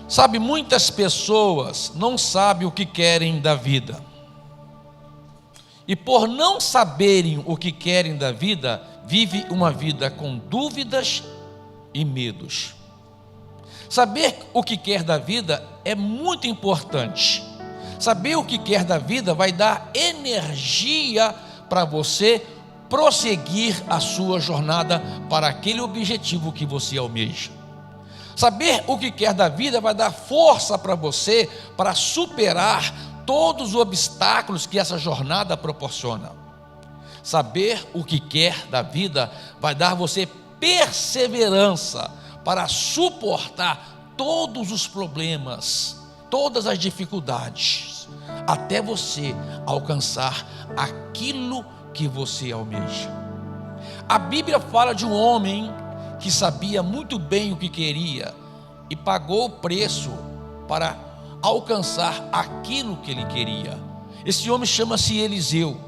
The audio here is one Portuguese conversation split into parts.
Sabe, muitas pessoas não sabem o que querem da vida. E por não saberem o que querem da vida, vive uma vida com dúvidas e medos. Saber o que quer da vida é muito importante. Saber o que quer da vida vai dar energia para você prosseguir a sua jornada para aquele objetivo que você almeja. Saber o que quer da vida vai dar força para você para superar todos os obstáculos que essa jornada proporciona. Saber o que quer da vida vai dar você perseverança para suportar todos os problemas, todas as dificuldades, até você alcançar aquilo que você almeja. A Bíblia fala de um homem que sabia muito bem o que queria e pagou o preço para alcançar aquilo que ele queria. Esse homem chama-se Eliseu,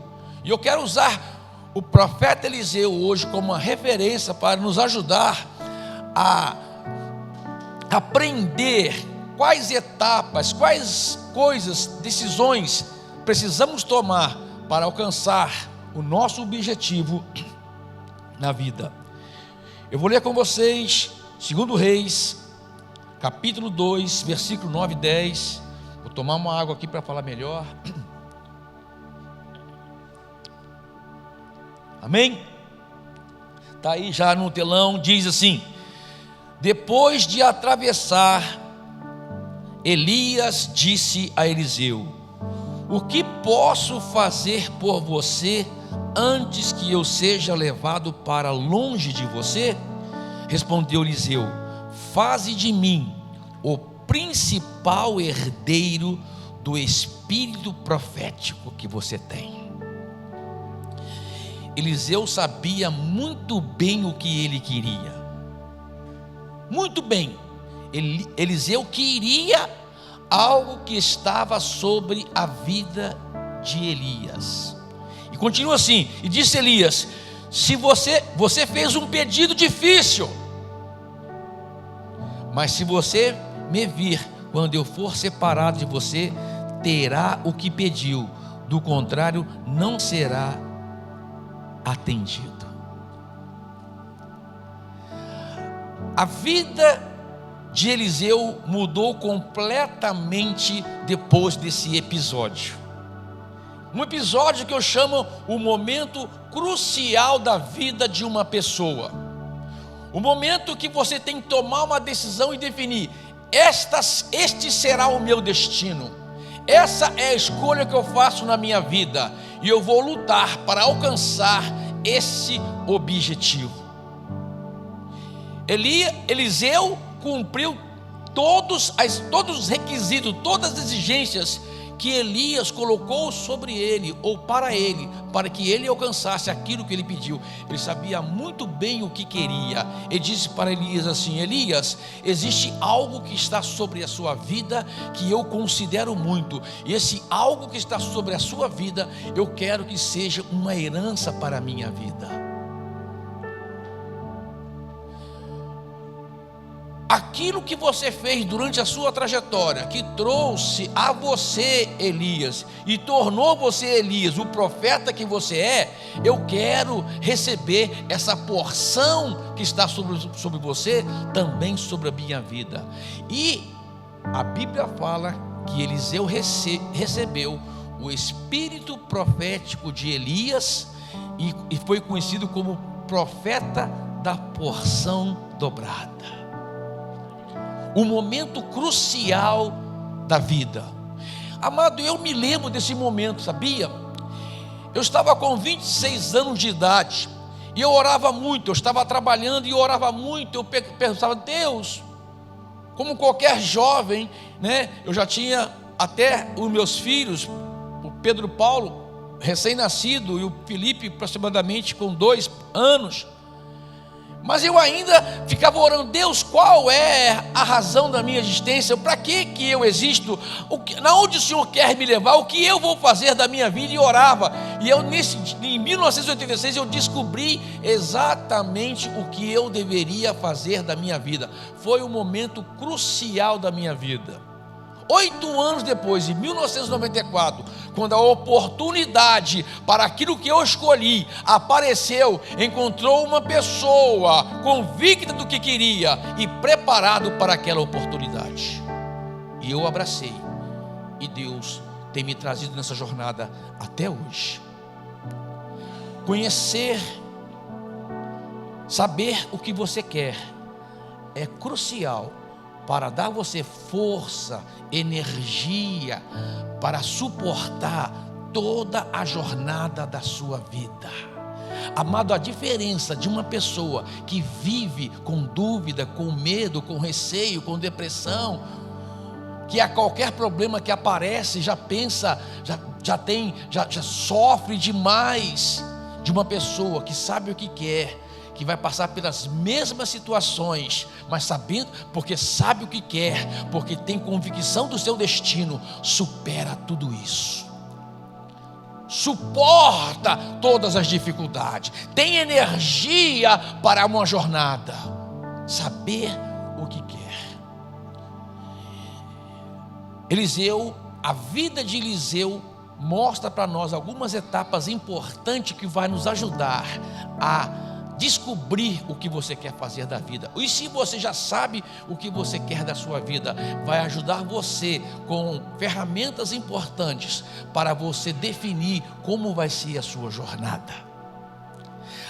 e eu quero usar o profeta Eliseu hoje como uma referência para nos ajudar a aprender quais etapas, quais coisas, decisões precisamos tomar para alcançar o nosso objetivo na vida. Eu vou ler com vocês 2 Reis, capítulo 2, versículo 9 e 10. Vou tomar uma água aqui para falar melhor. Amém? Está aí já no telão, diz assim: depois de atravessar, Elias disse a Eliseu: o que posso fazer por você antes que eu seja levado para longe de você? Respondeu Eliseu: faze de mim o principal herdeiro do espírito profético que você tem. Eliseu sabia muito bem o que ele queria. Muito bem. Eliseu queria algo que estava sobre a vida de Elias. E continua assim, e disse Elias: se você fez um pedido difícil, mas se você me vir quando eu for separado de você, terá o que pediu, do contrário não será atendido. A vida de Eliseu mudou completamente depois desse episódio. Um episódio que eu chamo o momento crucial da vida de uma pessoa. O momento que você tem que tomar uma decisão e definir: este será o meu destino. Essa é a escolha que eu faço na minha vida, e eu vou lutar para alcançar esse objetivo. Eliseu cumpriu todos os requisitos, todas as exigências que Elias colocou sobre ele, ou para ele, para que ele alcançasse aquilo que ele pediu. Ele sabia muito bem o que queria. Ele disse para Elias assim: Elias, existe algo que está sobre a sua vida que eu considero muito, e esse algo que está sobre a sua vida, eu quero que seja uma herança para a minha vida. Aquilo que você fez durante a sua trajetória, que trouxe a você Elias, e tornou você Elias, o profeta que você é, eu quero receber essa porção que está sobre você, também sobre a minha vida. E a Bíblia fala que Eliseu recebeu o espírito profético de Elias, e foi conhecido como profeta da porção dobrada. O momento crucial da vida. Amado, eu me lembro desse momento, sabia? Eu estava com 26 anos de idade, e eu orava muito. Eu estava trabalhando e eu orava muito. Eu pensava: Deus, como qualquer jovem, né? Eu já tinha até os meus filhos, o Pedro Paulo, recém-nascido, e o Felipe, aproximadamente com 2 anos. Mas eu ainda ficava orando: Deus, qual é a razão da minha existência? Para que eu existo? Na onde o Senhor quer me levar? O que eu vou fazer da minha vida? E orava. E em 1986 eu descobri exatamente o que eu deveria fazer da minha vida. Foi um momento crucial da minha vida. 8 anos depois, em 1994, quando a oportunidade para aquilo que eu escolhi apareceu, encontrou uma pessoa convicta do que queria e preparado para aquela oportunidade. E eu abracei. E Deus tem me trazido nessa jornada até hoje. Conhecer, saber o que você quer é crucial para dar você força, energia, para suportar toda a jornada da sua vida. Amado, a diferença de uma pessoa que vive com dúvida, com medo, com receio, com depressão, que a qualquer problema que aparece já pensa, já sofre demais, de uma pessoa que sabe o que quer, que vai passar pelas mesmas situações, mas sabendo, porque sabe o que quer, porque tem convicção do seu destino, supera tudo isso, suporta todas as dificuldades, tem energia para uma jornada, saber o que quer. Eliseu, a vida de Eliseu mostra para nós algumas etapas importantes que vai nos ajudar a descobrir o que você quer fazer da vida. E se você já sabe o que você quer da sua vida, vai ajudar você com ferramentas importantes para você definir como vai ser a sua jornada.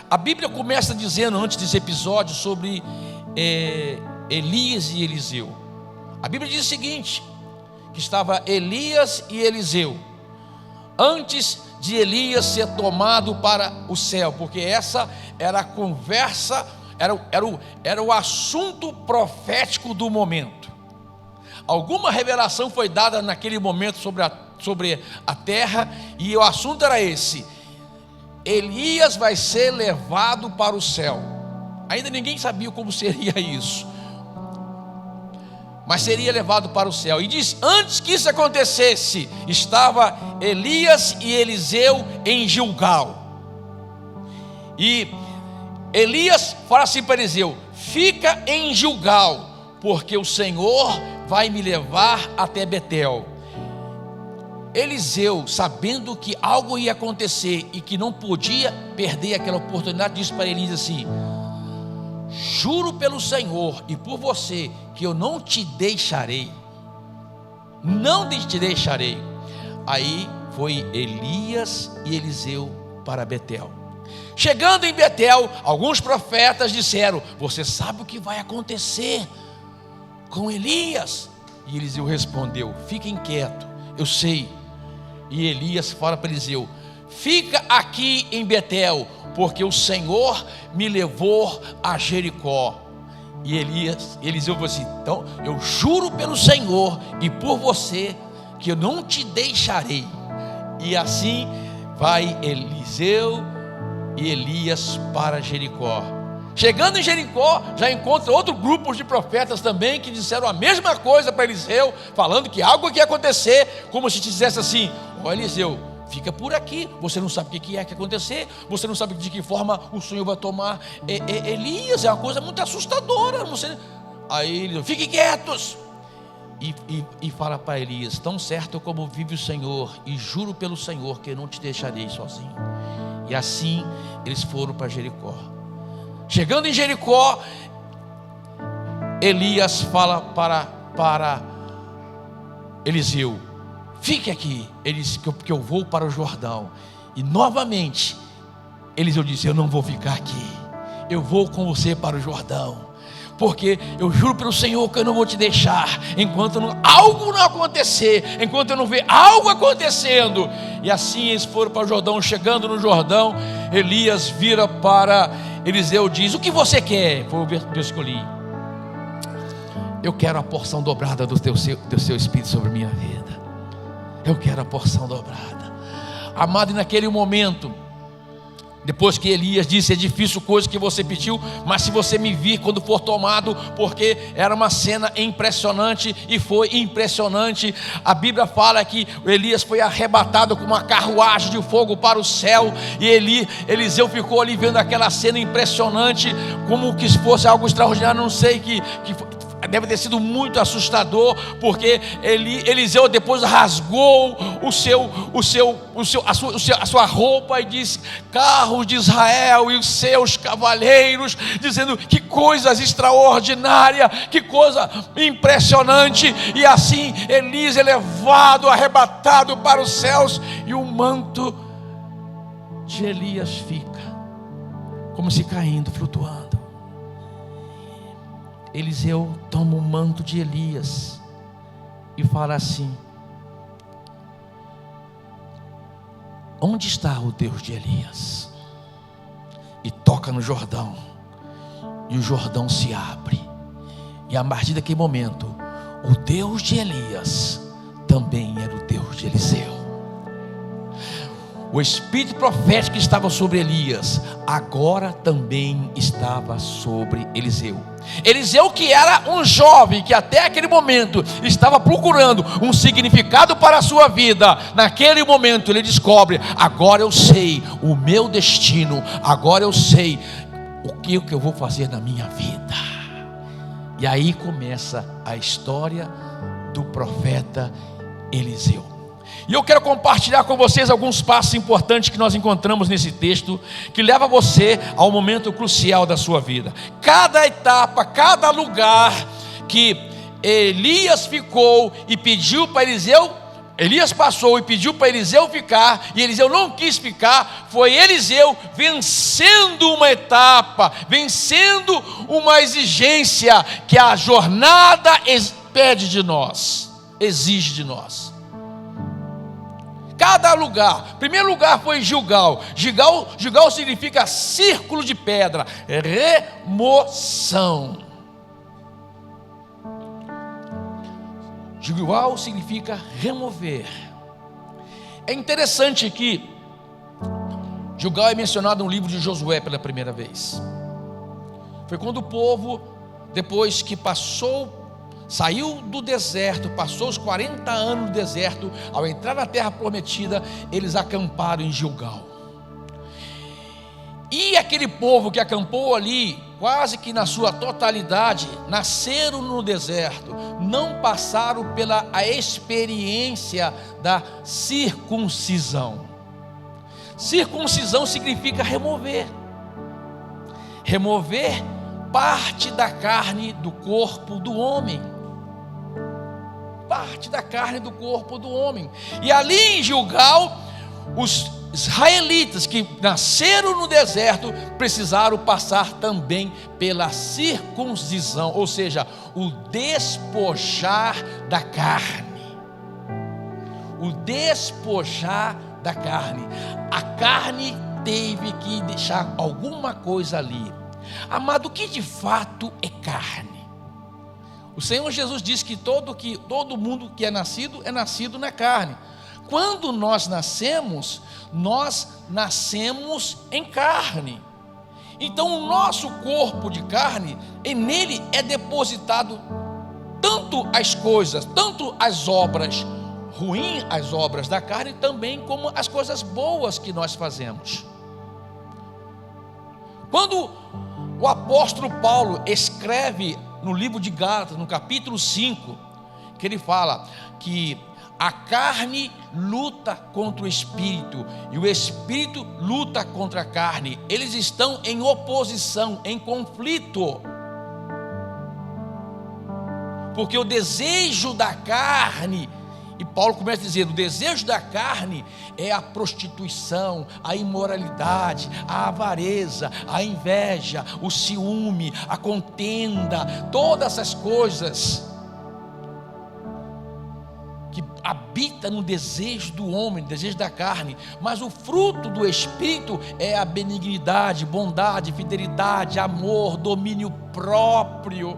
A Bíblia começa dizendo, antes desse episódio, sobre Elias e Eliseu. A Bíblia diz o seguinte, que estava Elias e Eliseu antes de Elias ser tomado para o céu, porque essa era a conversa, era o assunto profético do momento. Alguma revelação foi dada naquele momento sobre a terra, e o assunto era esse: Elias vai ser levado para o céu. Ainda ninguém sabia como seria isso, mas seria levado para o céu. E diz, antes que isso acontecesse, estava Elias e Eliseu em Gilgal. E Elias fala assim para Eliseu: fica em Gilgal, porque o Senhor vai me levar até Betel. Eliseu, sabendo que algo ia acontecer e que não podia perder aquela oportunidade, disse para Elias assim: juro pelo Senhor e por você que eu não te deixarei, não te deixarei. Aí foi Elias e Eliseu para Betel. Chegando em Betel, alguns profetas disseram: você sabe o que vai acontecer com Elias? E Eliseu respondeu: fiquem quietos, eu sei. E Elias fala para Eliseu: fica aqui em Betel, porque o Senhor me levou a Jericó. E Eliseu falou assim: então eu juro pelo Senhor e por você que eu não te deixarei. E assim vai Eliseu e Elias para Jericó. Chegando em Jericó, já encontra outro grupo de profetas também, que disseram a mesma coisa para Eliseu, falando que algo ia acontecer, como se dissesse assim: ó Eliseu, fica por aqui, você não sabe o que é que acontecer, você não sabe de que forma o Senhor vai tomar Elias, é uma coisa muito assustadora. Aí ele diz: fiquem quietos. E fala para Elias: tão certo como vive o Senhor, e juro pelo Senhor que eu não te deixarei sozinho. E assim eles foram para Jericó. Chegando em Jericó, Elias fala para Eliseu: fique aqui. Ele disse que eu vou para o Jordão. E novamente Eliseu disse: eu não vou ficar aqui, eu vou com você para o Jordão, porque eu juro pelo Senhor que eu não vou te deixar enquanto algo não acontecer, enquanto eu não ver algo acontecendo. E assim eles foram para o Jordão. Chegando no Jordão, Elias vira para Eliseu, diz: o que você quer? Foi o verso que eu escolhi: eu quero a porção dobrada do seu Espírito sobre a minha vida. Eu quero a porção dobrada. Amado, e naquele momento Depois que Elias disse: é difícil coisa que você pediu, mas se você me vir quando for tomado, porque era uma cena impressionante, e foi impressionante. A Bíblia fala que Elias foi arrebatado com uma carruagem de fogo para o céu, e Eliseu ficou ali vendo aquela cena impressionante, como que fosse algo extraordinário. Não sei, que deve ter sido muito assustador, porque Eliseu depois rasgou a sua roupa e disse: carros de Israel e os seus cavaleiros, dizendo: que coisas extraordinárias, que coisa impressionante. E assim Elias é levado, arrebatado para os céus, e o manto de Elias fica como se caindo, flutuando. Eliseu toma o manto de Elias e fala assim: onde está o Deus de Elias? E toca no Jordão, e o Jordão se abre, e a partir daquele momento, o Deus de Elias também era o Deus de Eliseu. O espírito profético que estava sobre Elias, agora também estava sobre Eliseu. Eliseu, que era um jovem, que até aquele momento estava procurando um significado para a sua vida, naquele momento ele descobre: agora eu sei o meu destino, agora eu sei o que eu vou fazer na minha vida. E aí começa a história do profeta Eliseu. E eu quero compartilhar com vocês alguns passos importantes que nós encontramos nesse texto, que leva você ao momento crucial da sua vida. Cada etapa, cada lugar que Elias ficou e pediu para Eliseu, Elias passou e pediu para Eliseu ficar, e Eliseu não quis ficar, foi Eliseu vencendo uma etapa, vencendo uma exigência que a jornada pede de nós, exige de nós. Cada lugar, primeiro lugar foi Gilgal. Gilgal significa círculo de pedra, remoção. Gilgal significa remover. É interessante que Gilgal é mencionado no livro de Josué pela primeira vez. Foi quando o povo, depois que saiu do deserto, passou os 40 anos no deserto, ao entrar na terra prometida, eles acamparam em Gilgal. E aquele povo que acampou ali, quase que na sua totalidade, nasceram no deserto, não passaram pela experiência da circuncisão. Circuncisão significa remover parte da carne do corpo do homem. Parte da carne do corpo do homem. E ali em Gilgal, os israelitas que nasceram no deserto precisaram passar também pela circuncisão, ou seja, o despojar da carne. O despojar da carne. A carne teve que deixar alguma coisa ali. Amado, o que de fato é carne? O Senhor Jesus diz que todo mundo que é nascido na carne. Quando nós nascemos em carne. Então o nosso corpo de carne, e nele é depositado tanto as coisas, tanto as obras ruins, as obras da carne, também como as coisas boas que nós fazemos. Quando o apóstolo Paulo escreve no livro de Gálatas, no capítulo 5, que ele fala que a carne luta contra o espírito, e o espírito luta contra a carne. Eles estão em oposição, em conflito. Porque o desejo da carne, e Paulo começa dizendo, o desejo da carne é a prostituição, a imoralidade, a avareza, a inveja, o ciúme, a contenda, todas essas coisas que habita no desejo do homem, no desejo da carne. Mas o fruto do Espírito é a benignidade, bondade, fidelidade, amor, domínio próprio,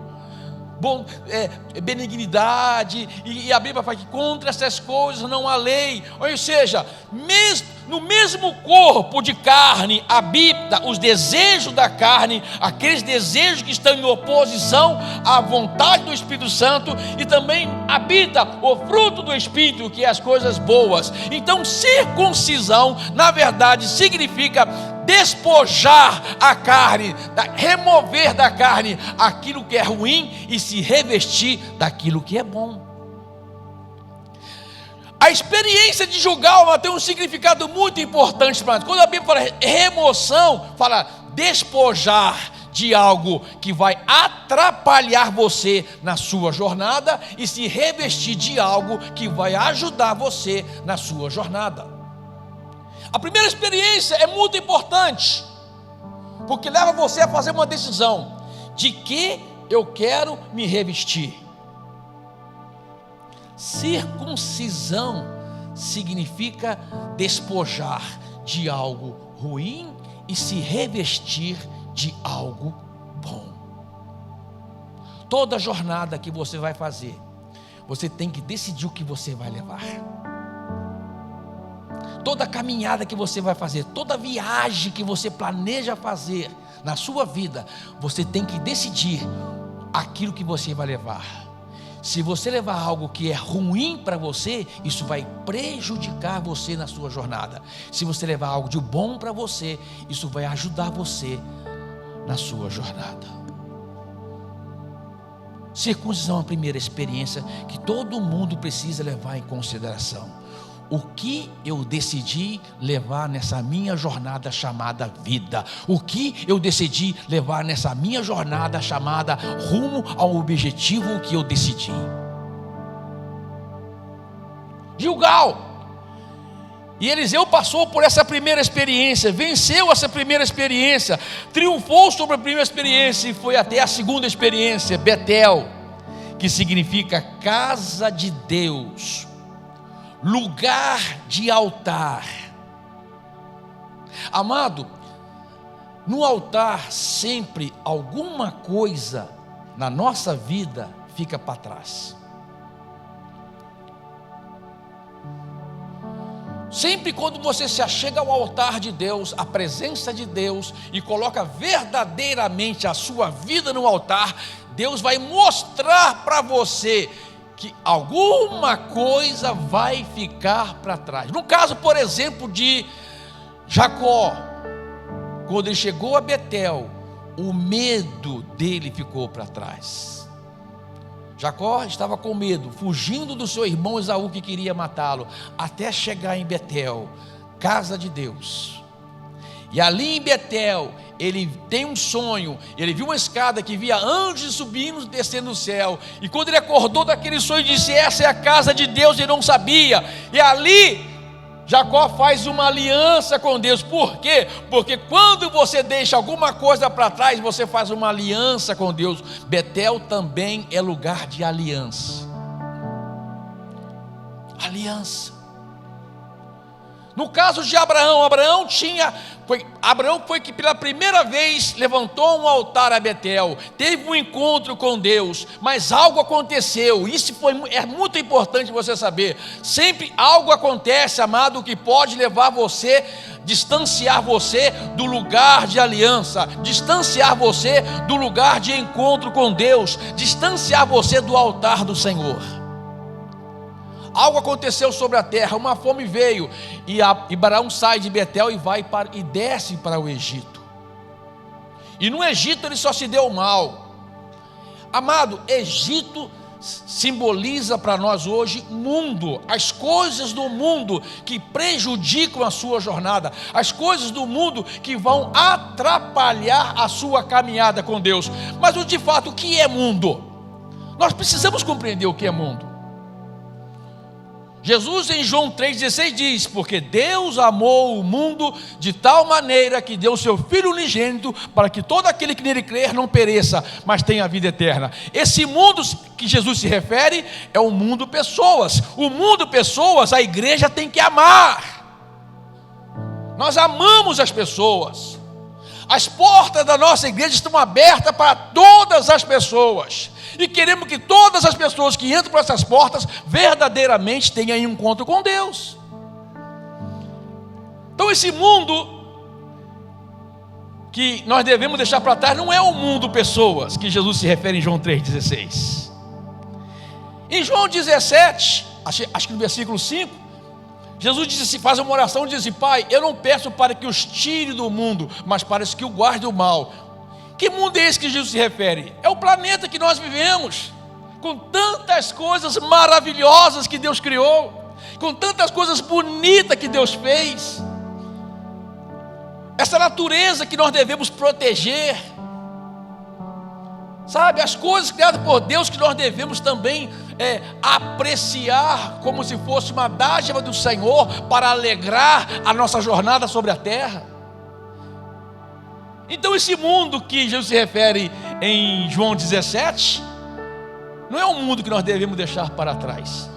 benignidade, e a Bíblia fala que contra essas coisas não há lei. Ou seja, mesmo no mesmo corpo de carne habita os desejos da carne, aqueles desejos que estão em oposição à vontade do Espírito Santo, e também habita o fruto do Espírito, que é as coisas boas. Então, circuncisão, na verdade, significa despojar a carne, remover da carne aquilo que é ruim e se revestir daquilo que é bom. A experiência de Gilgal tem um significado muito importante para nós. Quando a Bíblia fala remoção, fala despojar de algo que vai atrapalhar você na sua jornada e se revestir de algo que vai ajudar você na sua jornada. A primeira experiência é muito importante, porque leva você a fazer uma decisão: de que eu quero me revestir. Circuncisão significa despojar de algo ruim e se revestir de algo bom. Toda jornada que você vai fazer, você tem que decidir o que você vai levar. Toda caminhada que você vai fazer, toda viagem que você planeja fazer na sua vida, você tem que decidir aquilo que você vai levar. Se você levar algo que é ruim para você, isso vai prejudicar você na sua jornada. Se você levar algo de bom para você, isso vai ajudar você na sua jornada. Circuncisão é a primeira experiência que todo mundo precisa levar em consideração. O que eu decidi levar nessa minha jornada chamada vida? O que eu decidi levar nessa minha jornada chamada rumo ao objetivo que eu decidi? Gilgal. E Eliseu passou por essa primeira experiência, venceu essa primeira experiência, triunfou sobre a primeira experiência e foi até a segunda experiência, Betel, que significa casa de Deus, lugar de altar. Amado, no altar sempre alguma coisa na nossa vida fica para trás. Sempre quando você se achega ao altar de Deus, à presença de Deus, e coloca verdadeiramente a sua vida no altar, Deus vai mostrar para você que alguma coisa vai ficar para trás. No caso, por exemplo, de Jacó, quando ele chegou a Betel, o medo dele ficou para trás. Jacó estava com medo, fugindo do seu irmão Esaú que queria matá-lo, até chegar em Betel, casa de Deus. E ali em Betel, ele tem um sonho, ele viu uma escada que via anjos subindo e descendo do céu, e quando ele acordou daquele sonho, disse: essa é a casa de Deus, ele não sabia. E ali Jacó faz uma aliança com Deus. Por quê? Porque quando você deixa alguma coisa para trás, você faz uma aliança com Deus. Betel também é lugar de aliança. Aliança. No caso de Abraão, Abraão foi que pela primeira vez levantou um altar a Betel, teve um encontro com Deus, mas algo aconteceu. Isso é muito importante você saber. Sempre algo acontece, amado, que pode levar você, distanciar você do lugar de aliança, distanciar você do lugar de encontro com Deus, distanciar você do altar do Senhor. Algo aconteceu sobre a terra, uma fome veio, e Abraão sai de Betel e desce para o Egito. E no Egito ele só se deu mal. Amado, Egito simboliza para nós hoje mundo, as coisas do mundo que prejudicam a sua jornada, as coisas do mundo que vão atrapalhar a sua caminhada com Deus. Mas de fato, o que é mundo? Nós precisamos compreender o que é mundo. Jesus em João 3,16 diz: porque Deus amou o mundo de tal maneira que deu o seu Filho unigênito, para que todo aquele que nele crer não pereça, mas tenha a vida eterna. Esse mundo que Jesus se refere é o mundo pessoas. O mundo pessoas, a igreja tem que amar. Nós amamos as pessoas. As portas da nossa igreja estão abertas para todas as pessoas. E queremos que todas as pessoas que entram por essas portas verdadeiramente tenham um encontro com Deus. esse mundo que nós devemos deixar para trás não é o mundo pessoas, que Jesus se refere em João 3,16. Em João 17, acho que no versículo 5, Jesus disse assim, faz uma oração e diz assim: Pai, eu não peço para que os tire do mundo, mas para que o guarde do mal. Que mundo é esse que Jesus se refere? É o planeta que nós vivemos, com tantas coisas maravilhosas que Deus criou, com tantas coisas bonitas que Deus fez, essa natureza que nós devemos proteger, sabe, as coisas criadas por Deus que nós devemos também apreciar como se fosse uma dádiva do Senhor para alegrar a nossa jornada sobre a terra. Então esse mundo que Jesus se refere em João 17 não é um mundo que nós devemos deixar para trás.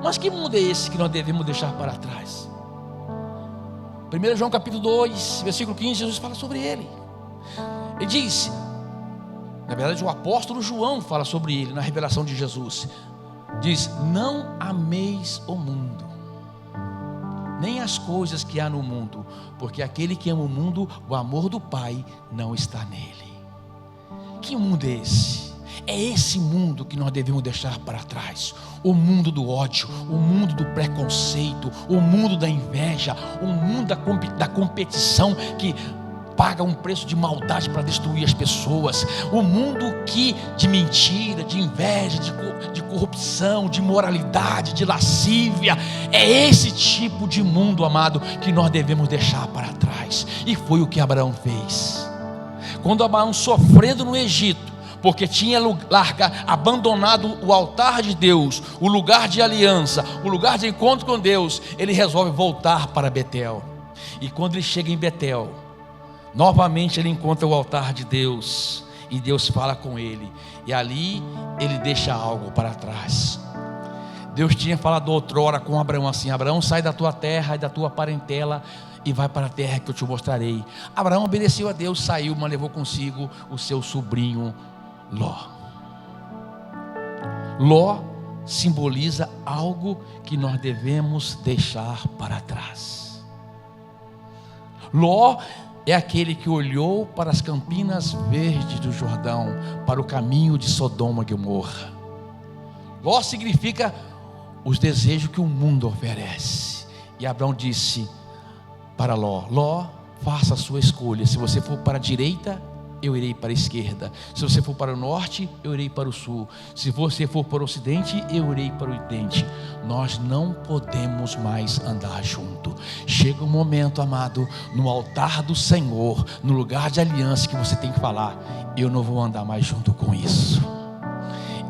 Mas que mundo é esse que nós devemos deixar para trás? 1 João capítulo 2, versículo 15, Jesus fala sobre ele. Ele diz, na verdade o apóstolo João fala sobre ele na revelação de Jesus. Diz: não ameis o mundo, nem as coisas que há no mundo, porque aquele que ama o mundo, o amor do Pai não está nele. Que mundo é esse? É esse mundo que nós devemos deixar para trás. O mundo do ódio, o mundo do preconceito, o mundo da inveja, o mundo da competição que paga um preço de maldade para destruir as pessoas, o mundo de mentira, de inveja, de corrupção, de imoralidade, de lascívia. É esse tipo de mundo, amado, que nós devemos deixar para trás. E foi o que Abraão fez. Quando Abraão, sofrendo no Egito, porque tinha abandonado o altar de Deus, o lugar de aliança, o lugar de encontro com Deus, ele resolve voltar para Betel. E quando ele chega em Betel, novamente ele encontra o altar de Deus, e Deus fala com ele, e ali ele deixa algo para trás. Deus tinha falado outrora com Abraão assim: Abraão, sai da tua terra e da tua parentela e vai para a terra que eu te mostrarei. Abraão obedeceu a Deus, saiu, mas levou consigo o seu sobrinho Ló. Ló simboliza algo que nós devemos deixar para trás. Ló é aquele que olhou para as campinas verdes do Jordão, para o caminho de Sodoma e Gomorra. Ló significa os desejos que o mundo oferece. E Abraão disse para Ló: Ló, faça a sua escolha. Se você for para a direita, eu irei para a esquerda. Se você for para o norte, eu irei para o sul. Se você for para o ocidente, eu irei para o oriente. Nós não podemos mais andar junto. Chega um momento, amado, no altar do Senhor, no lugar de aliança, que você tem que falar: eu não vou andar mais junto com isso.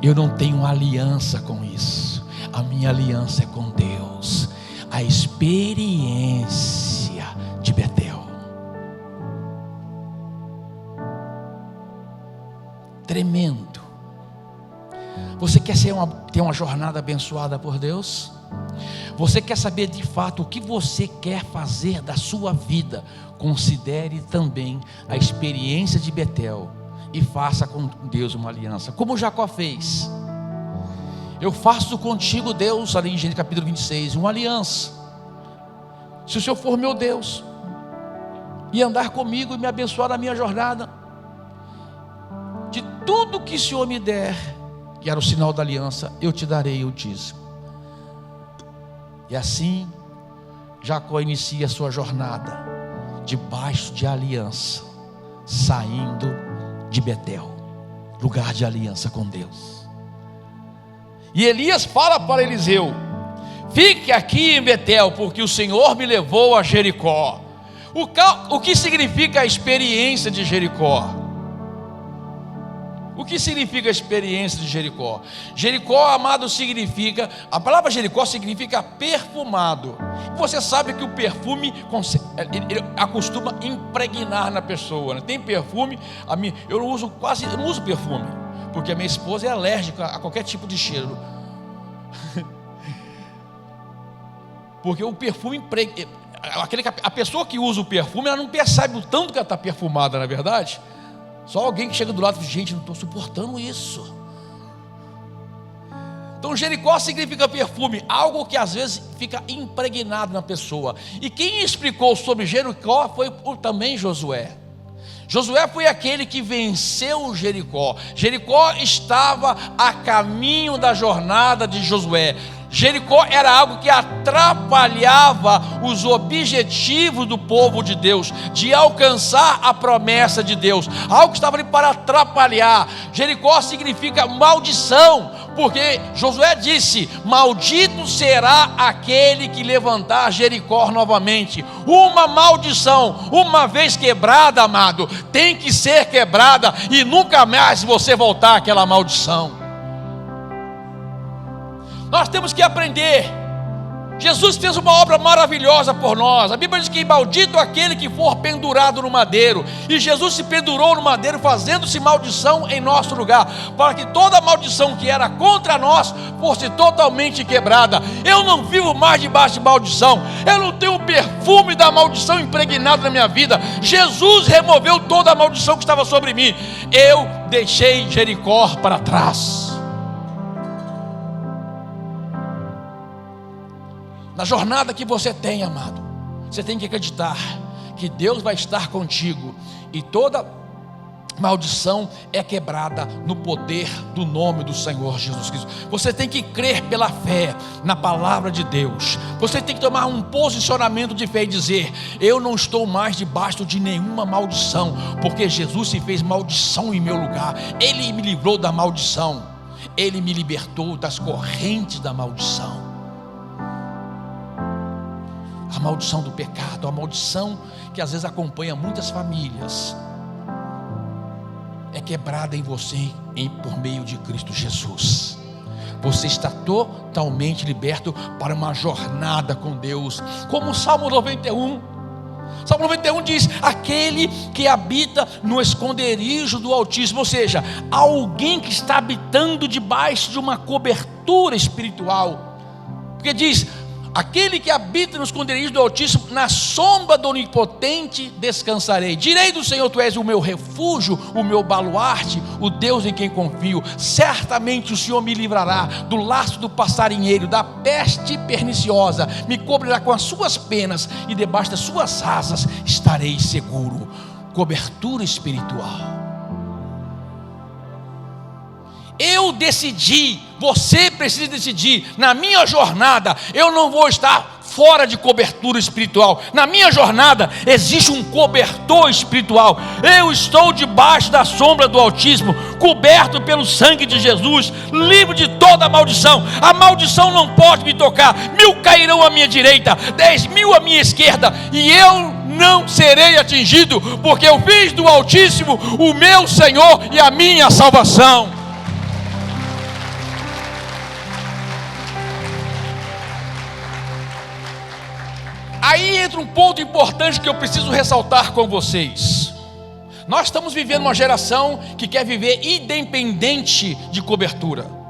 Eu não tenho aliança com isso. A minha aliança é com Deus. A experiência de Betel. Tremendo. Você quer ter uma jornada abençoada por Deus? Você quer saber de fato o que você quer fazer da sua vida? Considere também a experiência de Betel e faça com Deus uma aliança, como Jacó fez. Eu faço contigo, Deus, ali em Gênesis capítulo 26, uma aliança. Se o Senhor for meu Deus e andar comigo e me abençoar na minha jornada, de tudo que o Senhor me der, que era o sinal da aliança, eu te darei o dízimo. E assim Jacó inicia a sua jornada debaixo de aliança, saindo de Betel, lugar de aliança com Deus. E Elias fala para Eliseu: fique aqui em Betel, porque o Senhor me levou a Jericó. O que significa a experiência de Jericó? O que significa a experiência de Jericó? Jericó, amado, significa, a palavra Jericó significa perfumado. Você sabe que o perfume ele acostuma impregnar na pessoa, né? Tem perfume, eu não uso perfume, porque a minha esposa é alérgica a qualquer tipo de cheiro. Porque o perfume a pessoa que usa o perfume, ela não percebe o tanto que ela está perfumada, na verdade. Só alguém que chega do lado e diz: gente, não estou suportando isso. Então Jericó significa perfume, algo que às vezes fica impregnado na pessoa. E quem explicou sobre Jericó foi também Josué. Josué foi aquele que venceu Jericó. Jericó estava a caminho da jornada de Josué. Jericó era algo que atrapalhava os objetivos do povo de Deus, de alcançar a promessa de Deus. Algo que estava ali para atrapalhar. Jericó significa maldição, porque Josué disse: maldito será aquele que levantar Jericó novamente. Uma maldição, uma vez quebrada, amado, tem que ser quebrada e nunca mais você voltar àquela maldição. Nós temos que aprender. Jesus fez uma obra maravilhosa por nós. A Bíblia diz que maldito aquele que for pendurado no madeiro. E Jesus se pendurou no madeiro, fazendo-se maldição em nosso lugar, para que toda maldição que era contra nós fosse totalmente quebrada. Eu não vivo mais debaixo de maldição. Eu não tenho o perfume da maldição impregnado na minha vida. Jesus removeu toda a maldição que estava sobre mim. Eu deixei Jericó para trás. Na jornada que você tem, amado, você tem que acreditar que Deus vai estar contigo, e toda maldição é quebrada no poder do nome do Senhor Jesus Cristo. Você tem que crer pela fé na palavra de Deus. Você tem que tomar um posicionamento de fé e dizer: eu não estou mais debaixo de nenhuma maldição, porque Jesus se fez maldição em meu lugar. Ele me livrou da maldição, Ele me libertou das correntes da maldição. A maldição do pecado, a maldição que às vezes acompanha muitas famílias, é quebrada em você por meio de Cristo Jesus. Você está totalmente liberto para uma jornada com Deus, como o Salmo 91. Salmo 91 diz: aquele que habita no esconderijo do Altíssimo, ou seja, alguém que está habitando debaixo de uma cobertura espiritual, porque diz: aquele que habita no esconderijo do Altíssimo, na sombra do Onipotente descansarei. Direi do Senhor: tu és o meu refúgio, o meu baluarte, o Deus em quem confio. Certamente o Senhor me livrará do laço do passarinheiro, da peste perniciosa. Me cobrirá com as suas penas, e debaixo das suas asas estarei seguro. Cobertura espiritual. Eu decidi, você precisa decidir. Na minha jornada, eu não vou estar fora de cobertura espiritual. Na minha jornada, existe um cobertor espiritual. Eu estou debaixo da sombra do Altíssimo, coberto pelo sangue de Jesus, livre de toda maldição. A maldição não pode me tocar. 1000 cairão à minha direita, 10.000 à minha esquerda, e eu não serei atingido, porque eu fiz do Altíssimo o meu Senhor e a minha salvação. Aí entra um ponto importante que eu preciso ressaltar com vocês. Nós estamos vivendo uma geração que quer viver independente de cobertura.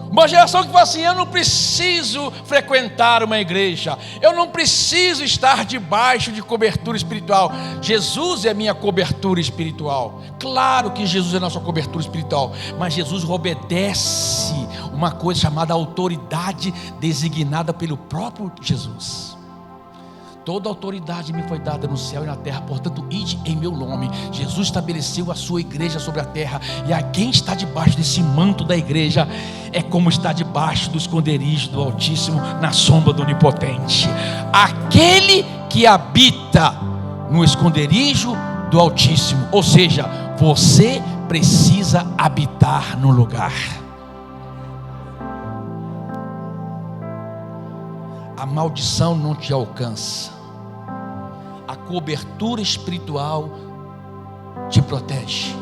Uma geração que fala assim: eu não preciso frequentar uma igreja, eu não preciso estar debaixo de cobertura espiritual. Jesus é minha cobertura espiritual. Claro que Jesus é nossa cobertura espiritual, mas Jesus obedece uma coisa chamada autoridade designada pelo próprio Jesus. Toda autoridade me foi dada no céu e na terra, portanto ide em meu nome. Jesus estabeleceu a sua igreja sobre a terra, e a quem está debaixo desse manto da igreja é como está debaixo do esconderijo do Altíssimo, na sombra do Onipotente. Aquele que habita no esconderijo do Altíssimo, ou seja, você precisa habitar no lugar. A maldição não te alcança. A cobertura espiritual te protege.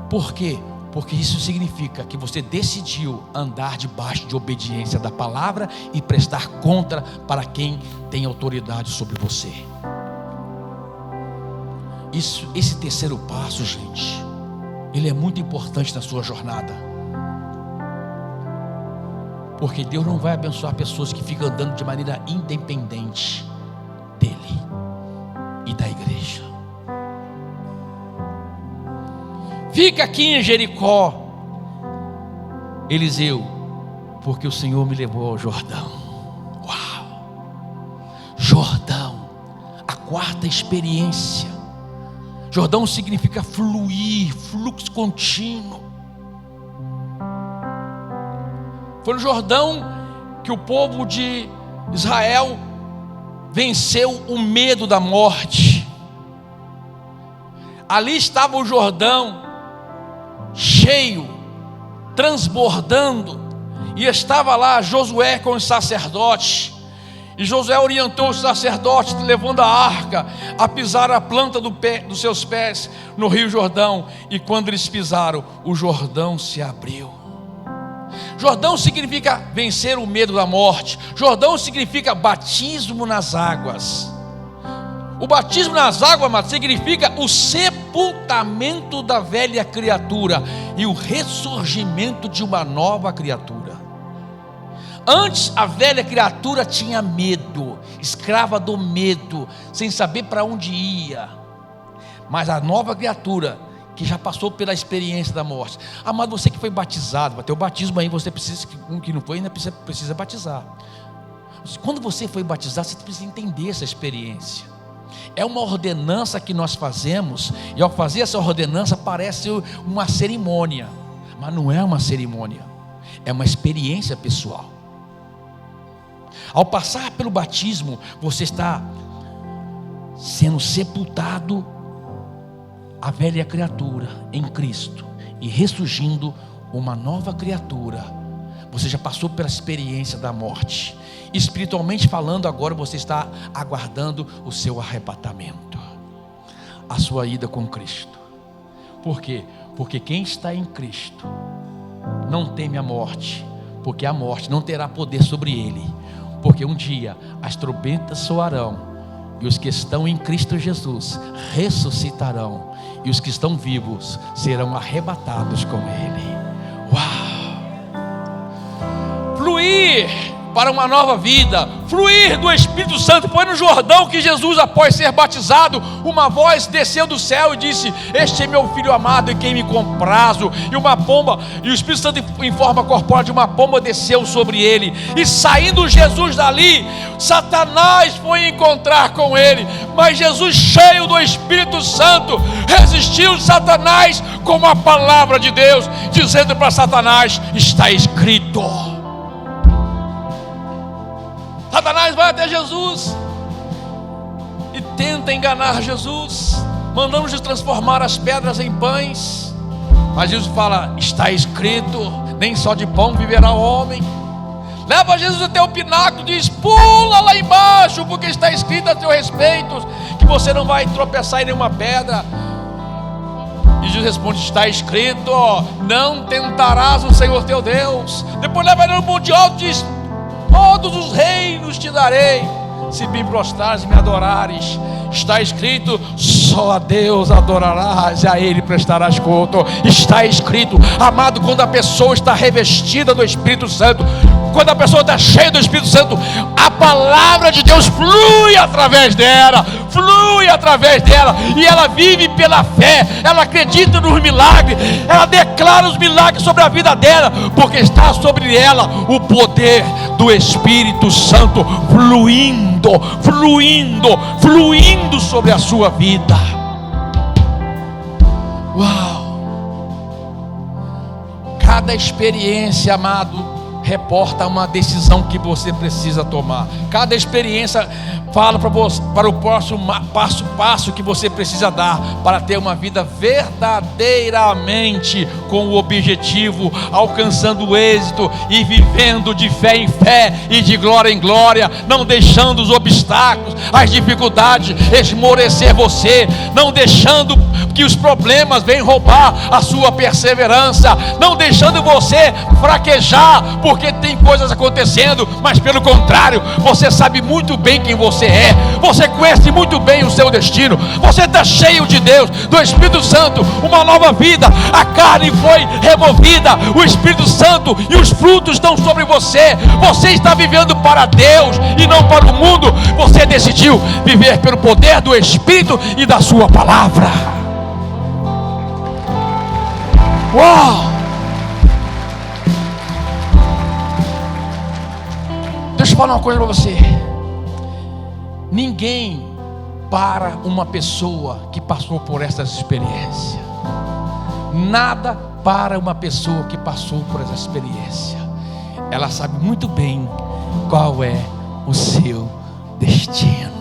Por quê? Porque isso significa que você decidiu andar debaixo de obediência da palavra e prestar conta para quem tem autoridade sobre você. Esse terceiro passo, gente, ele é muito importante na sua jornada. Porque Deus não vai abençoar pessoas que ficam andando de maneira independente dele e da igreja. Fica aqui em Jericó, Eliseu: porque o Senhor me levou ao Jordão. Uau! Jordão, a quarta experiência. Jordão significa fluir, fluxo contínuo. Foi no Jordão que o povo de Israel venceu o medo da morte. Ali estava o Jordão cheio, transbordando, e estava lá Josué com os sacerdotes. E Josué orientou os sacerdotes, levando a arca a pisar a planta dos seus pés no rio Jordão. E quando eles pisaram, o Jordão se abriu. Jordão significa vencer o medo da morte. Jordão significa batismo nas águas. O batismo nas águas, amados, significa o sepultamento da velha criatura e o ressurgimento de uma nova criatura. Antes a velha criatura tinha medo, escrava do medo, sem saber para onde ia. Mas a nova criatura, que já passou pela experiência da morte. Amado, você que foi batizado, vai ter o batismo aí, você precisa, um que não foi ainda precisa batizar. Quando você foi batizado, você precisa entender essa experiência. É uma ordenança que nós fazemos, e ao fazer essa ordenança parece uma cerimônia, mas não é uma cerimônia, é uma experiência pessoal. Ao passar pelo batismo, você está sendo sepultado a velha criatura em Cristo e ressurgindo uma nova criatura. Você já passou pela experiência da morte. Espiritualmente falando, agora você está aguardando o seu arrebatamento, a sua ida com Cristo. Por quê? Porque quem está em Cristo não teme a morte, porque a morte não terá poder sobre ele. Porque um dia as trombetas soarão, e os que estão em Cristo Jesus ressuscitarão, e os que estão vivos serão arrebatados com ele. Uau! Fluir para uma nova vida, fluir do Espírito Santo. Foi no Jordão que Jesus, após ser batizado, uma voz desceu do céu e disse: este é meu filho amado em quem me comprazo. E uma pomba, e o Espírito Santo em forma corpórea de uma pomba desceu sobre ele. E saindo Jesus dali, Satanás foi encontrar com ele. Mas Jesus, cheio do Espírito Santo, resistiu Satanás com a palavra de Deus, dizendo para Satanás: está escrito. Satanás vai até Jesus e tenta enganar Jesus, mandando-nos transformar as pedras em pães. Mas Jesus fala: está escrito, nem só de pão viverá o homem. Leva Jesus até o pináculo e diz: pula lá embaixo, porque está escrito a teu respeito que você não vai tropeçar em nenhuma pedra. E Jesus responde: está escrito, não tentarás o Senhor teu Deus. Depois leva ele no monte alto e diz: todos os reinos te darei, se me prostrares e me adorares. Está escrito: só a Deus adorarás e a Ele prestarás culto. Está escrito, amado, quando a pessoa está revestida do Espírito Santo, quando a pessoa está cheia do Espírito Santo, a palavra de Deus flui através dela, e ela vive pela fé, ela acredita nos milagres, ela declara os milagres sobre a vida dela, porque está sobre ela o poder do Espírito Santo fluindo sobre a sua vida. Uau! Cada experiência, amado, reporta uma decisão que você precisa tomar. Cada experiência fala para o próximo passo que você precisa dar para ter uma vida verdadeiramente com o objetivo, alcançando o êxito e vivendo de fé em fé e de glória em glória, não deixando os obstáculos, as dificuldades esmorecer você, não deixando que os problemas venham roubar a sua perseverança, não deixando você fraquejar porque tem coisas acontecendo, mas pelo contrário, você sabe muito bem quem você é, você conhece muito bem o seu destino, você está cheio de Deus, do Espírito Santo, uma nova vida, a carne foi removida, o Espírito Santo e os frutos estão sobre você, você está vivendo para Deus e não para o mundo, você decidiu viver pelo poder do Espírito e da sua palavra. Uau! falar uma coisa para você. Ninguém para uma pessoa que passou por essas experiências. Nada para uma pessoa que passou por essa experiência. Ela sabe muito bem qual é o seu destino.